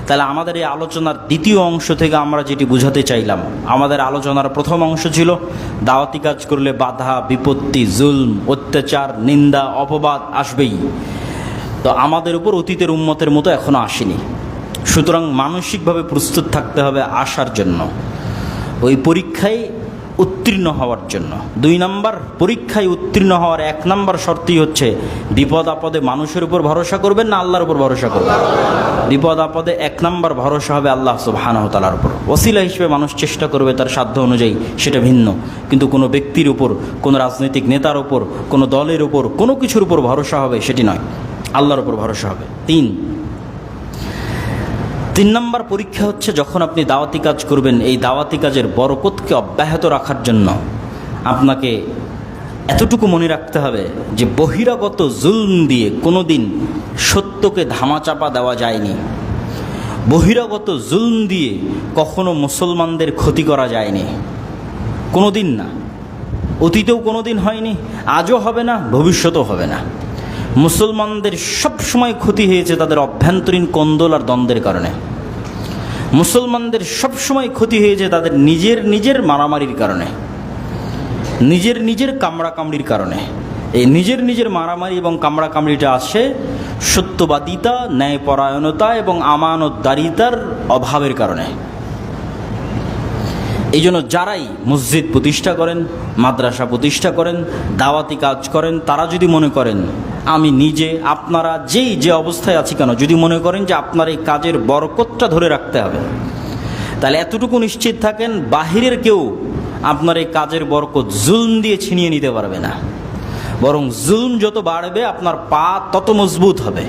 তাহলে আমাদের এই আলোচনার দ্বিতীয় অংশ থেকে আমরা যেটি বুঝাতে চাইলাম, আমাদের আলোচনার প্রথম অংশ ছিল দাওয়াতি কাজ করলে বাধা বিপত্তি, জুলম, অত্যাচার, নিন্দা, অপবাদ আসবেই। তো আমাদের উপর অতীতের উম্মতের মতো এখনো আসেনি, সুতরাং মানসিকভাবে প্রস্তুত থাকতে হবে আসার জন্য, ওই পরীক্ষায় উত্তীর্ণ হওয়ার জন্য। 2 নম্বর, পরীক্ষায় উত্তীর্ণ হওয়ার 1 নম্বর শর্তই হচ্ছে বিপদ আপদে মানুষের উপর ভরসা করবেন না আল্লাহর উপর ভরসা করবেন? বিপদ আপদে 1 নম্বর ভরসা হবে আল্লাহ সুবহানাহু ওয়া তাআলার উপর। ওসিলা হিসেবে মানুষ চেষ্টা করবে তার সাধ্য অনুযায়ী, সেটা ভিন্ন, কিন্তু কোনো ব্যক্তির উপর, কোনো রাজনৈতিক নেতার উপর, কোনো দলের উপর, কোনো কিছুর উপর ভরসা হবে সেটি নয়, আল্লাহর উপর ভরসা হবে। 3 নম্বর পরীক্ষা হচ্ছে যখন আপনি দাওয়াতি কাজ করবেন, এই দাওয়াতি কাজের বরকতকে অব্যাহত রাখার জন্য আপনাকে এতটুকু মনে রাখতে হবে যে বহিরাগত জুলম দিয়ে কোনো দিন সত্যকে ধামাচাপা দেওয়া যায়নি, বহিরাগত জুলম দিয়ে কখনো মুসলমানদের ক্ষতি করা যায়নি, কোনো দিন না, অতীতেও কোনো দিন হয়নি, আজও হবে না, ভবিষ্যতেও হবে না। মুসলমানদের সব সময় ক্ষতি হয়েছে তাদের অভ্যন্তরীণ কোন্দল আর দ্বন্দ্বের কারণে। মুসলমানদের সব সময় ক্ষতি হয়েছে তাদের নিজের মারামারির কারণে, নিজের কামড়াকামড়ির কারণে। এই নিজের মারামারি এবং কামড়াকামড়িটা আসে সত্যবাদিতা, ন্যায়পরায়ণতা এবং আমানতদারিতার অভাবের কারণে। এই জন্য যারাই মসজিদ প্রতিষ্ঠা করেন, মাদ্রাসা প্রতিষ্ঠা করেন, দাওয়াতি কাজ করেন, তারা যদি মনে করেন, আমি নিজে, আপনারা যে অবস্থায় আছি কেন, যদি মনে করেন যে আপনার এই কাজের বরকতটা ধরে রাখতে হবে, তাহলে এতটুকু নিশ্চিত থাকেন বাহিরের কেউ আপনার এই কাজের বরকত জুলম দিয়ে ছিনিয়ে নিতে পারবে না। বরং জুলম যত বাড়বে আপনার পা তত মজবুত হবে,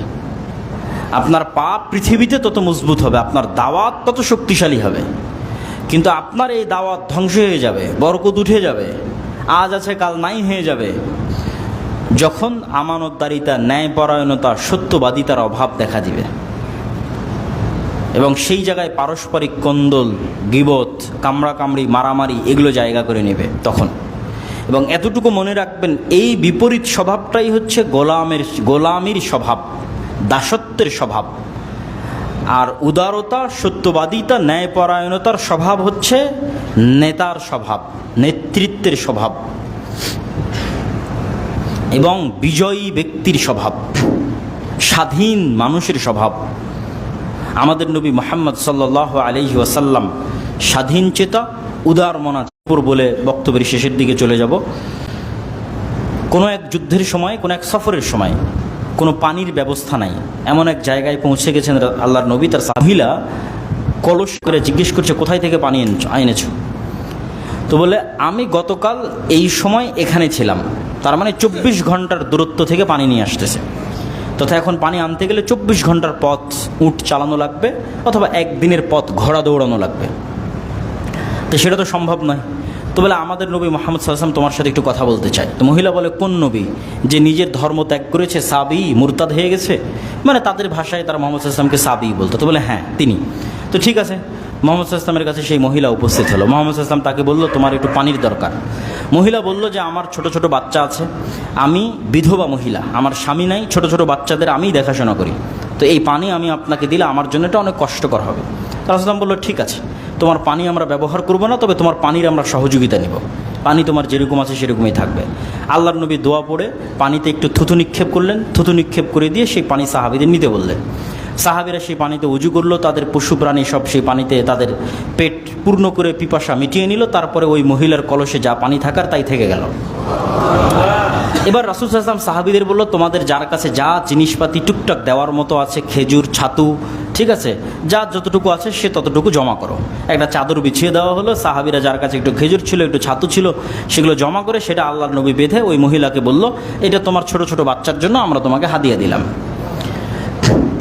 আপনার পা পৃথিবীতে তত মজবুত হবে, আপনার দাওয়াত তত শক্তিশালী হবে। কিন্তু আপনার এই দাওয়াত ধ্বংস হয়ে যাবে, বরকত উঠে যাবে, আজ আছে কাল নাই হয়ে যাবে, যখন আমানতদারিতা, ন্যায়পরায়ণতা, সত্যবাদিতার অভাব দেখা দিবে এবং সেই জায়গায় পারস্পরিক কোন্দল, গীবত, কামড়াকামড়ি, মারামারি এগুলো জায়গা করে নেবে তখন। এবং এতটুকু মনে রাখবেন, এই বিপরীত স্বভাবটাই হচ্ছে গোলামির স্বভাব, দাসত্বের স্বভাব। আর উদারতা, সত্যবাদিতা, ন্যায়পরায়ণতার স্বভাব হচ্ছে নেতার স্বভাব, নেতৃত্বের স্বভাব এবং বিজয়ী ব্যক্তির স্বভাব, স্বাধীন মানুষের স্বভাব। আমাদের নবী মুহাম্মদ সাল্লাল্লাহু আলাইহি ওয়াসাল্লাম স্বাধীন চেতা, উদার মনা বলে বক্তব্যের শেষের দিকে চলে যাব। কোনো এক যুদ্ধের সময়, কোনো এক সফরের সময় কোনো পানির ব্যবস্থা নাই, এমন এক জায়গায় পৌঁছে গেছেন আল্লাহর নবী। তার সাহাবীরা কলস করে জিজ্ঞেস করছে, কোথায় থেকে পানি এনেছ? তো বলে, আমি গতকাল এই সময় এখানে ছিলাম। তার মানে 24 ঘন্টার দূরত্ব থেকে পানি নিয়ে আসতেছে। তথা এখন পানি আনতে গেলে 24 ঘন্টার পথ উট চালানো লাগবে, অথবা একদিনের পথ ঘোড়া দৌড়ানো লাগবে। তো সেটা তো সম্ভব নয়। তো বলে, আমাদের নবী মুহাম্মদ সাল্লাল্লাহু আলাইহি ওয়াসাল্লাম তোমার সাথে একটু কথা বলতে চাই। তো মহিলা বলে, কোন নবী? যে নিজের ধর্ম ত্যাগ করেছে, সাবি, মুরতাদ হয়ে গেছে, মানে তাদের ভাষায় তারা মুহাম্মদ সাল্লাল্লাহু আলাইহি ওয়াসাল্লামকে সাবি বলতো। তো বলে, হ্যাঁ তিনি। তো ঠিক আছে, মুহাম্মদ সাল্লাল্লাহু আলাইহি ওয়াসাল্লামের কাছে সেই মহিলা উপস্থিত হলো। মুহাম্মদ সাল্লাল্লাহু আলাইহি ওয়াসাল্লাম তাকে বলল, তোমার একটু পানির দরকার। মহিলা বলল যে আমার ছোট ছোট বাচ্চা আছে, আমি বিধবা মহিলা, আমার স্বামী নাই, ছোট ছোট বাচ্চাদের আমিই দেখাশোনা করি, তো এই পানি আমি আপনাকে দিলে আমার জন্য এটা অনেক কষ্টকর হবে। রাসূলুল্লাহ বলল, ঠিক আছে, তোমার পানি আমরা ব্যবহার করব না, তবে তোমার পানির আমরা সহযোগিতা নেব, পানি তোমার যেরকম আছে সেরকমই থাকবে। আল্লাহর নবী দোয়া পড়ে পানিতে একটু থুতু নিক্ষেপ করলেন, থুতু নিক্ষেপ করে দিয়ে সেই পানি সাহাবীদের নিতে বললেন। সাহাবীরা সেই পানিতে উজু করলো, তাদের পশু প্রাণী সব সেই পানিতে তাদের পেট পূর্ণ করে পিপাসা মিটিয়ে নিল। তারপরে ওই মহিলার কলসে যা পানি থাকার তাই থেকে গেল। এবার রাসূল সাল্লাল্লাহু আলাইহি ওয়াসাল্লাম সাহাবীদের বলল, তোমাদের যার কাছে যা জিনিসপাতি টুকটাক দেওয়ার মতো আছে, খেজুর, ছাতু, ঠিক আছে, যা যতটুকু আছে সে ততটুকু জমা করো। একটা চাদর বিছিয়ে দেওয়া হলো, সাহাবীরা যার কাছে একটু খেজুর ছিল, একটু ছাতু ছিল, সেগুলো জমা করে সেটা আল্লাহর নবী বেঁধে ওই মহিলাকে বলল, এটা তোমার ছোট ছোট বাচ্চার জন্য আমরা তোমাকে হাদিয়া দিলাম।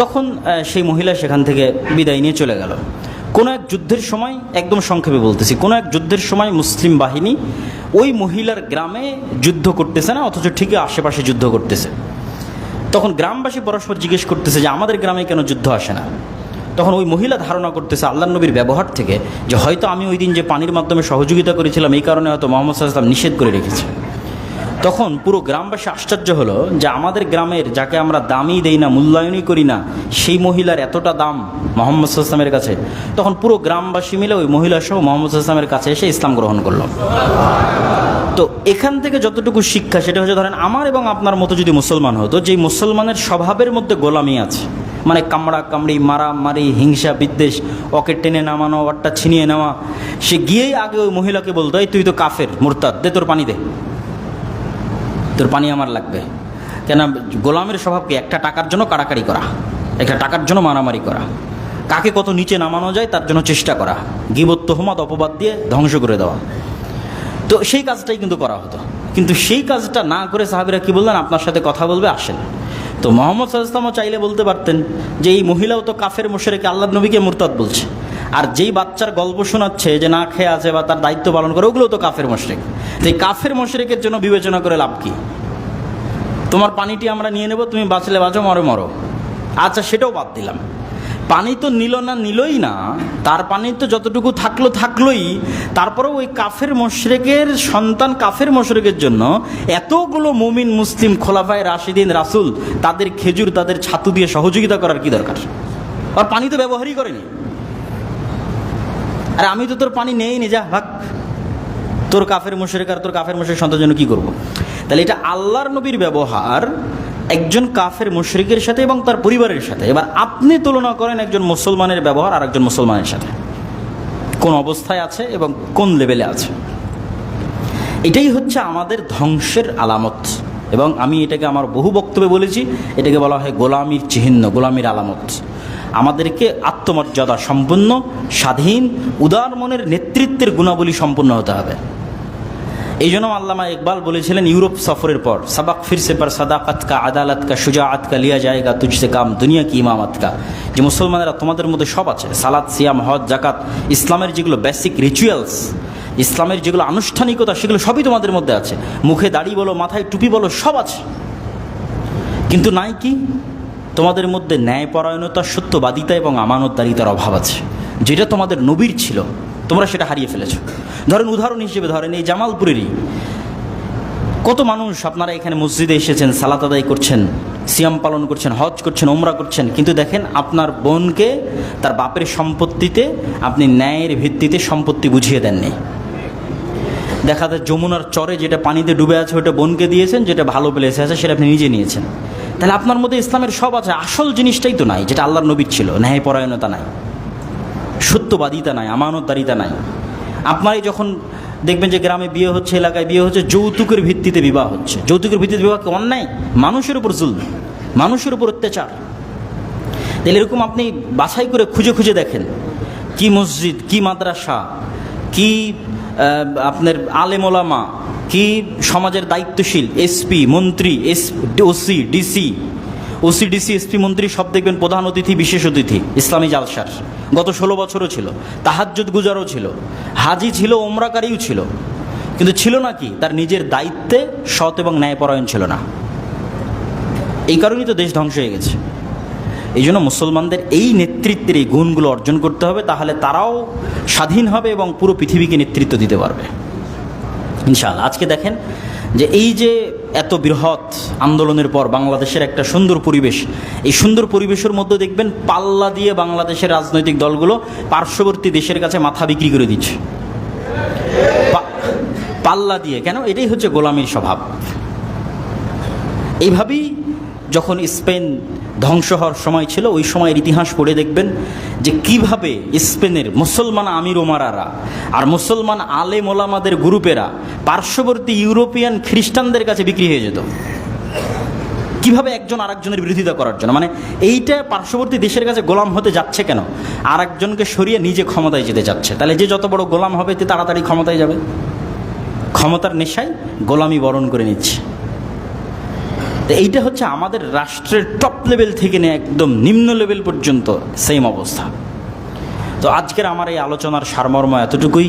তখন সেই মহিলা সেখান থেকে বিদায় নিয়ে চলে গেল। কোনো এক যুদ্ধের সময়, একদম সংক্ষেপে বলতেছি, কোনো এক যুদ্ধের সময় মুসলিম বাহিনী ওই মহিলার গ্রামে যুদ্ধ করতেছে না, অথচ ঠিকই আশেপাশে যুদ্ধ করতেছে। তখন গ্রামবাসী পরস্পর জিজ্ঞেস করতেছে যে আমাদের গ্রামে কেন যুদ্ধ আসে না। তখন ওই মহিলা ধারণা করতেছে আল্লাহর নবীর ব্যবহার থেকে যে হয়তো আমি ওই দিন যে পানির মাধ্যমে সহযোগিতা করেছিলাম এই কারণে হয়তো মুহাম্মদ সাল্লাল্লাহু আলাইহি ওয়াসাল্লাম নিষেধ করে রেখেছে। তখন পুরো গ্রামবাসী আশ্চর্য হলো যে আমাদের গ্রামের যাকে আমরা দামই দেই না, মূল্যায়নই করি না, সেই মহিলার এতটা দাম মুহাম্মদ সাল্লাল্লাহু আলাইহি ওয়াসাল্লামের কাছে। তখন পুরো গ্রামবাসী মিলে ওই মহিলা সহ মুহাম্মদ সাল্লাল্লাহু আলাইহি ওয়াসাল্লামের কাছে এসে ইসলাম গ্রহণ করলো। তো এখান থেকে যতটুকু শিক্ষা সেটা হচ্ছে, ধরেন আমার এবং আপনার মতো যদি মুসলমান হতো, যেই মুসলমানের স্বভাবের মধ্যে গোলামি আছে, মানে কামড়া কামড়ি, মারামারি, হিংসা বিদ্বেষ, ওকে টেনে নামানো, ওরটা ছিনিয়ে নেওয়া, সে গিয়েই আগে ওই মহিলাকে বলতো, এই তুই তো কাফের, মুরতাদ, দে তোর পানি দে, তোর পানি আমার লাগবে। কেন? গোলামের স্বভাব কি? একটা টাকার জন্য কাড়াকাড়ি করা, একটা টাকার জন্য মারামারি করা, কাকে কত নিচে নামানো যায় তার জন্য চেষ্টা করা, গীবত তুহমত অপবাদ দিয়ে ধ্বংস করে দেওয়া। তো সেই কাজটাই কিন্তু করা হতো। কিন্তু সেই কাজটা না করে সাহাবীরা কি বললেন? আপনার সাথে কথা বলবে, আসেন। তো মুহাম্মদ সাল্লাল্লাহু আলাইহি ওয়াসাল্লাম চাইলে বলতে পারতেন যে এই মহিলাও তো কাফের মুশরিক, আল্লাহর নবীকে মুরতাদ বলছে। আর যেই বাচ্চার গল্প শোনাচ্ছে যে না খেয়ে আছে বা তার দায়িত্ব পালন করে, ওগুলো তো কাফের মুশরিক। এই কাফের মুশরিকের জন্য বিবেচনা করে লাভ কি? তোমার পানিটি আমরা নিয়ে নেব, তুমি বাঁচলে বাঁচো, মরো মরো। আচ্ছা, সেটাও বাদ দিলাম। পানি তো নিলই না, তার পানি তো যতটুকু থাকলোই। তারপরেও ওই কাফের মুশরিকের সন্তান, কাফের মুশরিকের জন্য এতগুলো মুমিন মুসলিম খোলাফায়ে রাশিদিন, রাসূল, তাদের খেজুর, তাদের ছাতু দিয়ে সহযোগিতা করার কি দরকার? আর পানি তো ব্যবহারই করেনি। আর আমি তো তোর পানি নেই নি, যা ভাগ, তোর কাফের মুশরিক আর তোর কাফের মুশরিক সন্তানের জন্য কি করব? তাহলে এটা আল্লাহর নবীর ব্যবহার একজন কাফের মুশরিকের সাথে এবং তার পরিবারের সাথে। এবার আপনি তুলনা করেন একজন মুসলমানের ব্যবহার আর একজন মুসলমানের সাথে, কোন অবস্থায় আছে এবং কোন লেভেলে আছে। এটাই হচ্ছে আমাদের ধ্বংসের আলামত। এবং আমি এটাকে আমার বহু বক্তব্যে বলেছি, এটাকে বলা হয় গোলামির চিহ্ন, গোলামির আলামত। আমাদেরকে আত্মমর্যাদা সম্পন্ন, স্বাধীন, উদার মনের নেতৃত্বের গুণাবলী সম্পন্ন হতে হবে। এই জন্য আল্লামা ইকবাল বলেছিলেন ইউরোপ সফরের পর, সাবাক ফিরসে পর সাদাকাত কা, আদালত কা, শুজাআত কা লিয়া জায়েগা তুঝসে কাম, দুনিয়া কি ইমামত কা। যে মুসলমানেরা, তোমাদের মধ্যে সব আছে, সালাত, সিয়াম, হজ, জাকাত, ইসলামের যেগুলো বেসিক রিচুয়ালস, ইসলামের যেগুলো আনুষ্ঠানিকতা, সেগুলো সবই তোমাদের মধ্যে আছে। মুখে দাড়ি বলো, মাথায় টুপি বলো, সব আছে। কিন্তু নাই কি? তোমাদের মধ্যে ন্যায়পরায়ণতা, সত্যবাদিতা এবং আমানতদারিতার অভাব আছে, যেটা তোমাদের নবীর ছিল, তোমরা সেটা হারিয়ে ফেলেছো। ধরেন, উদাহরণ হিসেবে ধরেন এই জামালপুরেরই কত মানুষ আপনারা এখানে মসজিদে এসেছেন, সালাত আদায় করছেন, সিয়াম পালন করছেন, হজ করছেন, ওমরা করছেন, কিন্তু দেখেন আপনার বোনকে তার বাপের সম্পত্তিতে আপনি ন্যায়ের ভিত্তিতে সম্পত্তি বুঝিয়ে দেননি। দেখা যায় যমুনার চরে যেটা পানিতে ডুবে আছে ওটা বোনকে দিয়েছেন, যেটা ভালো প্লেসে আছে সেটা আপনি নিজে নিয়েছেন। তাহলে আপনার মধ্যে ইসলামের সব আছে, আসল জিনিসটাই তো নাই, যেটা আল্লাহর নবীর ছিল। ন্যায়পরায়ণতা নাই, সত্যবাদিতা নাই, আমানতদারিতা নাই। আপনারাই যখন দেখবেন যে গ্রামে বিয়ে হচ্ছে, এলাকায় বিয়ে হচ্ছে, যৌতুকের ভিত্তিতে বিবাহ হচ্ছে। যৌতুকের ভিত্তিতে বিবাহ কি অন্যায়? মানুষের উপর জুলম, মানুষের উপর অত্যাচার। তাহলে এরকম আপনি বাছাই করে খুঁজে খুঁজে দেখেন, কি মসজিদ, কি মাদ্রাসা, কি আপনার আলেম ওলামা, কি সমাজের দায়িত্বশীল এসপি, মন্ত্রী, ওসি ডিসি, এসপি, মন্ত্রী সব দেখবেন প্রধান অতিথি, বিশেষ অতিথি ইসলামী জালসার। গত 16 বছরও ছিল, তাহাজ্জুদ গুজারও ছিল, হাজি ছিল, ওমরাকারীও ছিল। কিন্তু ছিল না কি? তার নিজের দায়িত্বে সৎ এবং ন্যায়পরায়ণ ছিল না। এই কারণেই তো দেশ ধ্বংস হয়ে গেছে। এই জন্য মুসলমানদের এই নেতৃত্বের এই গুণগুলো অর্জন করতে হবে, তাহলে তারাও স্বাধীন হবে এবং পুরো পৃথিবীকে নেতৃত্ব দিতে পারবে ইনশাআল্লাহ। আজকে দেখেন যে এই যে এত বৃহৎ আন্দোলনের পর বাংলাদেশের একটা সুন্দর পরিবেশ, এই সুন্দর পরিবেশের মধ্যে দেখবেন পাল্লা দিয়ে বাংলাদেশের রাজনৈতিক দলগুলো পার্শ্ববর্তী দেশের কাছে মাথা বিক্রি করে দিচ্ছে। পাল্লা দিয়ে কেন? এটাই হচ্ছে গোলামির স্বভাব। এইভাবেই যখন স্পেন ধ্বংস হওয়ার সময় ছিল, ওই সময়ের ইতিহাস পড়ে দেখবেন যে কিভাবে স্পেনের মুসলমান আমির ওমারারা আর মুসলমান আলেম ওলামাদের গ্রুপেরা পার্শ্ববর্তী ইউরোপিয়ান খ্রিস্টানদের কাছে বিক্রি হয়ে যেত, কিভাবে একজন আরেকজনের বিরোধিতা করার জন্য। মানে এইটা পার্শ্ববর্তী দেশের কাছে গোলাম হতে যাচ্ছে কেন? আরেকজনকে সরিয়ে নিজে ক্ষমতায় যেতে যাচ্ছে। তাহলে যে যত বড় গোলাম হবে তে তাড়াতাড়ি ক্ষমতায় যাবে, ক্ষমতার নেশায় গোলামি বরণ করে নিচ্ছে। তো এইটা হচ্ছে আমাদের রাষ্ট্রের টপ লেভেল থেকে নিয়ে একদম নিম্ন লেভেল পর্যন্ত সেম অবস্থা। তো আজকের আমার এই আলোচনার সারমর্ম এতটুকুই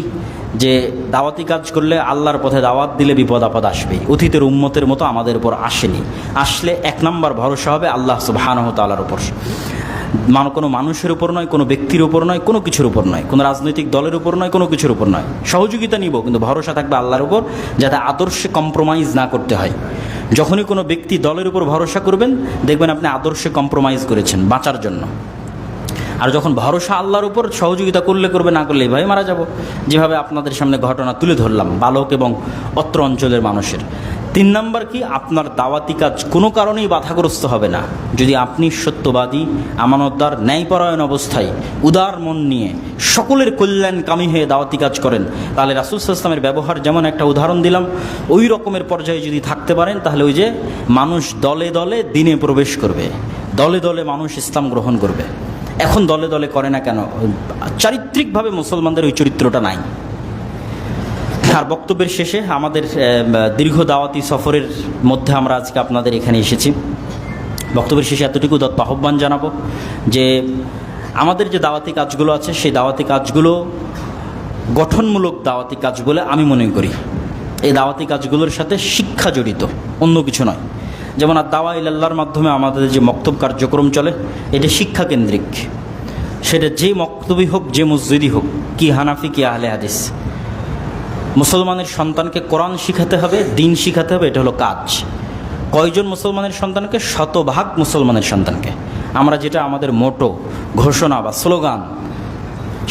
যে দাওয়াতি কাজ করলে, আল্লাহর পথে দাওয়াত দিলে বিপদ আপদ আসবেই। অতীতের উম্মতের মতো আমাদের উপর আসেনি, আসলে 1 নম্বর ভরসা হবে আল্লাহ সুবহানাহু ওয়া তাআলার উপর। কোনো মানুষের উপর নয়, কোনো ব্যক্তির উপর নয়, কোনো কিছুর উপর নয়, কোনো রাজনৈতিক দলের উপর নয়, কোনো কিছুর উপর নয়। সহযোগিতা নিব, কিন্তু ভরসা থাকবে আল্লাহর উপর, যাতে আদর্শে কম্প্রোমাইজ না করতে হয়। যখনই কোনো ব্যক্তি দলের উপর ভরসা করবেন, দেখবেন আপনি আদর্শে কম্প্রোমাইজ করেছেন বাঁচার জন্য। আর যখন ভরসা আল্লাহর উপর, সহযোগিতা করলে করবে, না করলে এভাবে মারা যাব। যেভাবে আপনাদের সামনে ঘটনা তুলে ধরলাম বালক এবং অত্র অঞ্চলের মানুষের। 3 নাম্বার কি, আপনার দাওয়াতি কাজ কোনো কারণেই বাধাগ্রস্ত হবে না যদি আপনি সত্যবাদী, আমানতদার, ন্যায়পরায়ণ অবস্থায় উদার মন নিয়ে সকলের কল্যাণকামী হয়ে দাওয়াতি কাজ করেন। তাহলে রাসূল সাল্লাল্লাহু আলাইহি ওয়াসাল্লামের ব্যবহার যেমন একটা উদাহরণ দিলাম, ওই রকমের পর্যায়ে যদি থাকতে পারেন, তাহলে ওই যে মানুষ দলে দলে দিনে প্রবেশ করবে, দলে দলে মানুষ ইসলাম গ্রহণ করবে। এখন দলে দলে করে না কেন? চারিত্রিকভাবে মুসলমানদের ওই চরিত্রটা নাই। আর বক্তব্যের শেষে আমাদের দীর্ঘ দাওয়াতি সফরের মধ্যে আমরা আজকে আপনাদের এখানে এসেছি। বক্তব্যের শেষে এতটুকু দত্ত আহ্বান জানাবো যে আমাদের যে দাওয়াতি কাজগুলো আছে, সেই দাওয়াতি কাজগুলো গঠনমূলক দাওয়াতি কাজ বলে আমি মনে করি। এই দাওয়াতি কাজগুলোর সাথে শিক্ষা জড়িত, অন্য কিছু নয়। যেমন আর দাওয়া ইলাল্লাহর মাধ্যমে আমাদের যে মক্তব কার্যক্রম চলে, এটা শিক্ষা কেন্দ্রিক। সেটা যে মক্তবই হোক, যে মসজিদই হোক, কি হানাফি কি আহলে হাদিস, মুসলমানের সন্তানকে কোরআন শিখাতে হবে, দিন শিখাতে হবে, এটা হলো কাজ। কয়জন মুসলমানের সন্তানকে? 100% মুসলমানের সন্তানকে। আমরা যেটা আমাদের মোটো ঘোষণা বা স্লোগান,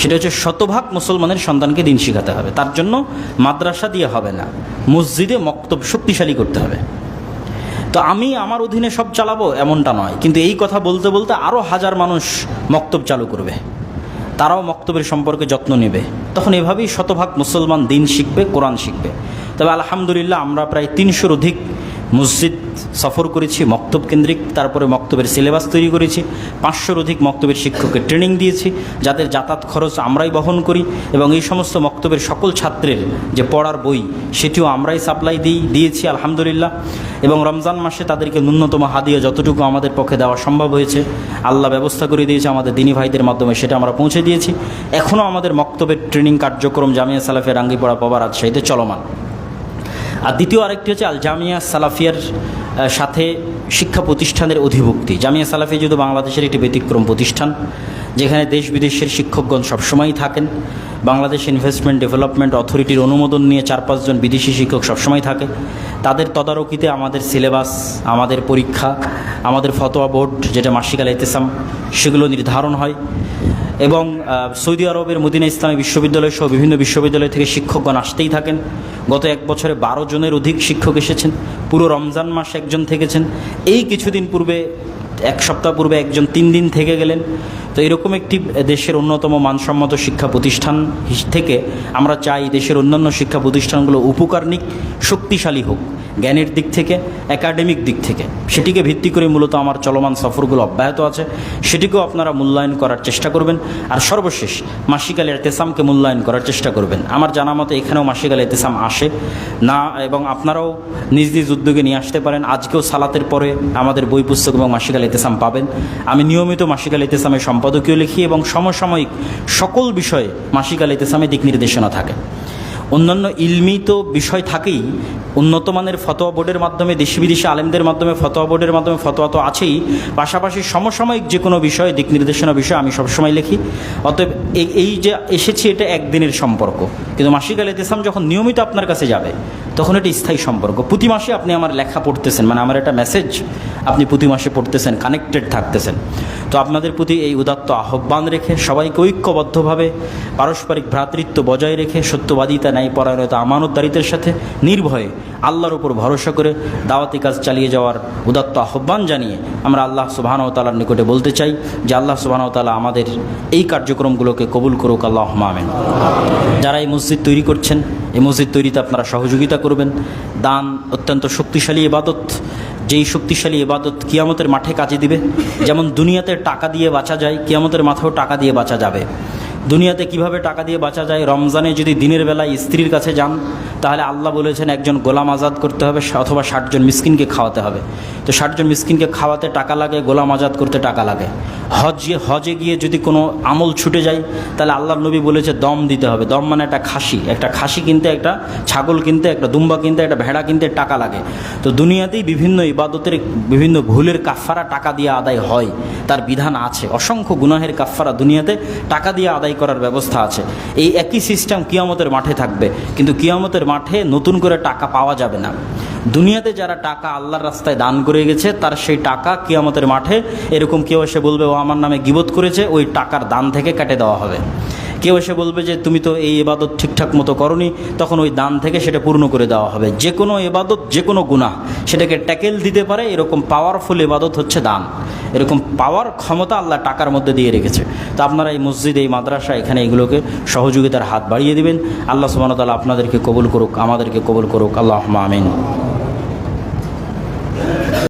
সেটা হচ্ছে 100% মুসলমানের সন্তানকে দিন শিখাতে হবে। তার জন্য মাদ্রাসা দিয়ে হবে না, মসজিদে মক্তব শক্তিশালী করতে হবে। তো আমি আমার অধীনে সব চালাবো এমনটা নয়, কিন্তু এই কথা বলতে বলতে আরও হাজার মানুষ মক্তব চালু করবে, তারাও মক্তবের সম্পর্কে যত্ন নেবে। তখন এভাবেই 100% মুসলমান দিন শিখবে, কোরআন শিখবে। তবে আলহামদুলিল্লাহ আমরা প্রায় 300-র অধিক মসজিদ সফর করেছি মক্তব কেন্দ্রিক। তারপরে মক্তবের সিলেবাস তৈরি করেছি, 500-র অধিক মক্তবের শিক্ষকের ট্রেনিং দিয়েছি, যাদের যাতায়াত খরচ আমরাই বহন করি। এবং এই সমস্ত মক্তবের সকল ছাত্রের যে পড়ার বই, সেটিও আমরাই সাপ্লাই দিয়েছি আলহামদুলিল্লাহ। এবং রমজান মাসে তাদেরকে ন্যূনতম হাদিয়া যতটুকু আমাদের পক্ষে দেওয়া সম্ভব হয়েছে, আল্লাহ ব্যবস্থা করে দিয়েছে আমাদের দিনী ভাইদের মাধ্যমে, সেটা আমরা পৌঁছে দিয়েছি। এখনও আমাদের মক্তবের ট্রেনিং কার্যক্রম জামিয়া সালাফিয়া রাঙ্গিপাড়া পাবা রাজশাহীতে চলমান। আর দ্বিতীয় আরেকটি হচ্ছে আল জামিয়া সালাফিয়ার সাথে শিক্ষা প্রতিষ্ঠানের অধিভুক্তি। জামিয়া সালাফিয়া যেহেতু বাংলাদেশের একটি ব্যতিক্রম প্রতিষ্ঠান, যেখানে দেশ বিদেশের শিক্ষকগণ সবসময়ই থাকেন। বাংলাদেশ ইনভেস্টমেন্ট ডেভেলপমেন্ট অথরিটির অনুমোদন নিয়ে 4-5 জন বিদেশি শিক্ষক সবসময় থাকে। তাদের তদারকিতে আমাদের সিলেবাস, আমাদের পরীক্ষা, আমাদের ফতোয়া বোর্ড যেটা মাসিক আল ইতিসাম, সেগুলো নির্ধারণ হয়। এবং সৌদি আরবের মদিনা ইসলামী বিশ্ববিদ্যালয় সহ বিভিন্ন বিশ্ববিদ্যালয় থেকে শিক্ষকগণ আসতেই থাকেন। গত 1 বছরে 12 জনের অধিক শিক্ষক এসেছেন। পুরো রমজান মাস একজন থেকেছেন। এই কিছুদিন পূর্বে, 1 সপ্তাহ পূর্বে একজন 3 দিন থেকে গেলেন। তো এরকম একটি দেশের অন্যতম মানসম্মত শিক্ষা প্রতিষ্ঠান থেকে আমরা চাই দেশের অন্যান্য শিক্ষা প্রতিষ্ঠানগুলো উপকার নিক, শক্তিশালী হোক, জ্ঞানের দিক থেকে, একাডেমিক দিক থেকে। সেটিকে ভিত্তি করে মূলত আমার চলমান সফরগুলো অব্যাহত আছে। সেটিকেও আপনারা মূল্যায়ন করার চেষ্টা করবেন। আর সর্বশেষ মাসিক আল ইতিসামকে মূল্যায়ন করার চেষ্টা করবেন। আমার জানা মতে এখানেও মাসিক আল ইতিসাম আসে না, এবং আপনারাও নিজ নিজ উদ্যোগে নিয়ে আসতে পারেন। আজকেও সালাতের পরে আমাদের বই পুস্তক এবং মাসিক আল ইতিসাম পাবেন। আমি নিয়মিত মাসিক আল ইতিসামের সম্পাদকীয় লিখি এবং সমসাময়িক সকল বিষয়ে মাসিক আল ইতিসামে দিক নির্দেশনা থাকে। অন্যান্য ইলমি তো বিষয় থাকেই, উন্নত মানের ফতোয়া বোর্ডের মাধ্যমে, দেশি বিদেশি আলেমদের মাধ্যমে, ফতোয়া বোর্ডের মাধ্যমে ফতোয়া তো আছেই, পাশাপাশি সমসাময়িক যে কোনো বিষয়ে দিক নির্দেশনা বিষয়ে আমি সবসময় লিখি। অতএব এই যে এসেছি, এটা একদিনের সম্পর্ক। কিন্তু মাসিক আল ইতিসাম যখন নিয়মিত আপনার কাছে যাবে, তখন এটা স্থায়ী সম্পর্ক। প্রতি মাসে আপনি আমার লেখা পড়তেছেন, মানে আমার একটা মেসেজ আপনি প্রতি মাসে পড়তেছেন, কানেক্টেড থাকতেছেন। তো আপনাদের প্রতি এই উদাত্ত আহ্বান রেখে, সবাইকে ঐক্যবদ্ধভাবে পারস্পরিক ভ্রাতৃত্ব বজায় রেখে, সত্যবাদিতা, ন্যায়পরায়ণতা, আমানতদারিতার সাথে নির্ভয়ে আল্লাহর উপর ভরসা করে দাওয়াতি কাজ চালিয়ে যাওয়ার উদাত্ত আহ্বান জানিয়ে আমরা আল্লাহ সুবহানাহু ওয়া তাআলার নিকটে বলতে চাই যে আল্লাহ সুবহানাহু ওয়া তাআলা আমাদের এই কার্যক্রমগুলোকে কবুল করুক, আল্লাহুম্মা আমিন। যারা এই মসজিদ তৈরি করছেন, এই মসজিদ তৈরিতে আপনারা সহযোগিতা করবেন। দান অত্যন্ত শক্তিশালী ইবাদত, যেই শক্তিশালী ইবাদত কিয়ামতের মাঠে কাজে দিবে। যেমন দুনিয়াতে টাকা দিয়ে বাঁচা যায়, কিয়ামতের মাঠেও টাকা দিয়ে বাঁচা যাবে। দুনিয়াতে কিভাবে টাকা দিয়ে বাঁচা যায়? রমজানে যদি দিনের বেলায় স্ত্রীর কাছে যান, তাহলে আল্লাহ বলেছেন একজন গোলাম আজাদ করতে হবে অথবা 60 জন মিসকিনকে খাওয়াতে হবে। তো 60 জন মিসকিনকে খাওয়াতে টাকা লাগে, গোলাম আজাদ করতে টাকা লাগে। হজে গিয়ে যদি কোনো আমল ছুটে যায় তাহলে আল্লাহর নবী বলেছে দম দিতে হবে। দম মানে একটা খাসি কিনতে, একটা ছাগল কিনতে, একটা দুম্বা কিনতে, একটা ভেড়া কিনতে টাকা লাগে। তো দুনিয়াতেই বিভিন্ন ইবাদতের বিভিন্ন ভুলের কাফফারা টাকা দিয়ে আদায় হয়, তার বিধান আছে। অসংখ্য গুনাহের কাফফারা দুনিয়াতে টাকা দিয়ে আদায় করার ব্যবস্থা আছে। এই একই সিস্টেম কিয়ামতের মাঠে থাকবে, কিন্তু কিয়ামতের মাঠে নতুন করে টাকা পাওয়া যাবে না। দুনিয়াতে যারা টাকা আল্লাহর রাস্তায় দান করে গেছে তার সেই টাকা কিয়ামতের মাঠে এরকম কেউ এসে বলবে ও আমার নামে গীবত করেছে, ওই টাকার দান থেকে কেটে দেওয়া হবে। কেউ এসে বলবে যে তুমি তো এই ইবাদত ঠিকঠাক মতো করনি, তখন ওই দান থেকে সেটা পূর্ণ করে দেওয়া হবে। যে কোনো ইবাদত, যে কোনো গুনাহ সেটাকে ট্যাকেল দিতে পারে এরকম পাওয়ারফুল ইবাদত হচ্ছে দান। এরকম পাওয়ার ক্ষমতা আল্লাহ টাকার মধ্যে দিয়ে রেখেছে। তো আপনারা এই মসজিদ, এই মাদ্রাসা, এখানে এগুলোকে সহযোগিতার হাত বাড়িয়ে দিবেন। আল্লাহ সুবহানাহু ওয়া তাআলা আপনাদেরকে কবুল করুক, আমাদেরকে কবুল করুক। আল্লাহুম্মা আমিন।